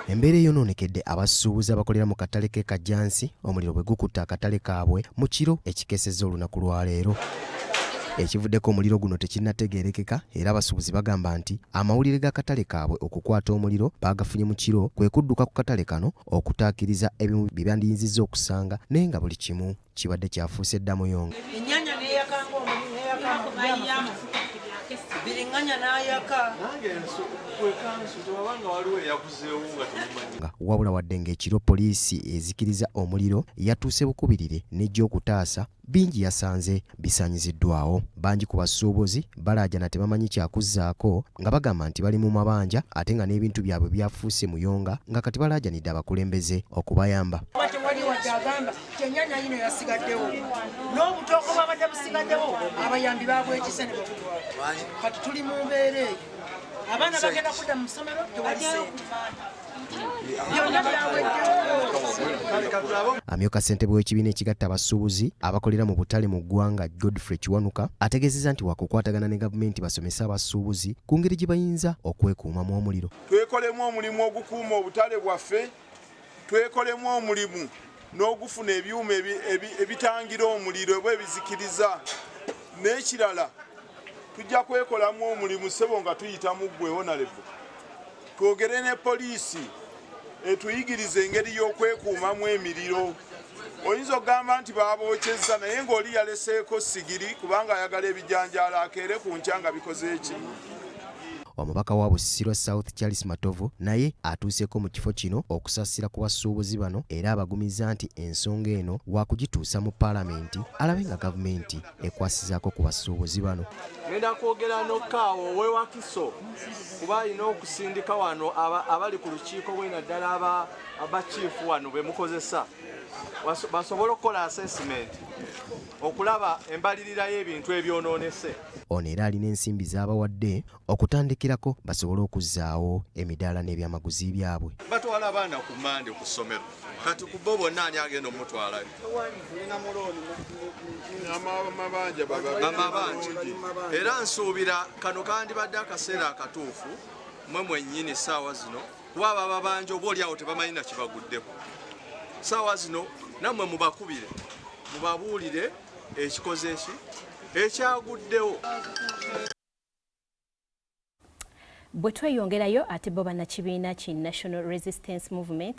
Embeera eyonoonekedde abasuubuzi abakolera mu katale k'e Kajjansi omuliro bwe gukutte akatale kaabwe mu kiro ekikeesezza olunaku lwa leero. Ekivuddeko omuliro guno tekinnategeerekeka era abasuubuzi bagamba nti amawulire g'akatale kaabwe okukwata omuliro baagafunye mu kiro kwe kudduka ku katale kano okutaakiriza ebimu bye bandiyinzizza okusanga naye nga buli kimu kibadde kyafuuse ddamuyonga. Wabula wadde ng'ekiro poliisi ezikiriza omuliro yatuuse bukubirire n'ejja okutaasa bingi yasanze bisaanyiziddwawo. Bangi ku basuubuzi Balaajana tebamanyi kyakuzzaako nga bagamba nti bali mu mabanja ate nga n'ebintu byabwe byafuuse muyonga nga kati balaajanidde abakulembeze okubayamba. N'obutoko babadde busigaddewo abayambi baabwekise ne babutwala. Kati tuli mu mbeera eyo. Abaana bagenda kudda mu ssomero tewalise. Amyuka ssentebe w'ekibiina ekigatta abasuubuzi abakolera mu butale mu ggwanga Godfrey Kiwanuka ategeezezza nti wakukwatagana ne gavumenti basomese abasuubuzi ku ngeri gye bayinza okwekuumamu omuliro. Twekolemu omulimu ogukuuma obutale bwaffe, twekolemu omulimu n'ogufuna ebyuma ebitangira omuliro bwe bizikiriza. N'ekirala tujja kwekolamu omulimu ssebo nga tuyita mu ggwe honorable. Twogere ne poliisi etuyigiriza engeri y'okwekuumamu emiriro. Oyinza okugamba nti baabokyezza naye ng'oli yaleseeko sigiri kubanga ayagala ebijanjaalo akeere ku nkya nga bikoze eki. Omubaka wa Busiro South Charles Matovu naye atuuseeko mu kifo kino okusaasira ku basuubuzi bano era abagumiza nti ensonga eno wakugituusa mu paalamenti alabe nga gavumenti ekwasizaako ku basuubuzi bano. Ngenda kwogera n'okkaawo ow'ewakiso kuba alina okusindika wano abali ku lukiiko bwe naddala abakiifu wano be mukozesa basobole okukola assessment okulaba embalirira y'ebintu ebyonoonese. Ono era alina ensimbi z'abawadde okutandikirako basobole okuzzaawo emidaala n'ebyamaguzi byabwe. Batwala abaana ku mmande ku ssomero kati ku bo bonna ani agenda omutwalayo? Amabanja. Era nsuubira kano kandibadde akaseera akatuufu mmwe mwennyini ssaawa zino kuba ababanja oba oli awo tebamanyi na kibaguddeko. Ssaawa zino nammwe mubakubire mubabuulire ekikoze eki ekyaguddewo. Bwe tweyongerayo ate bo bannakibiina ki National Resistance Movement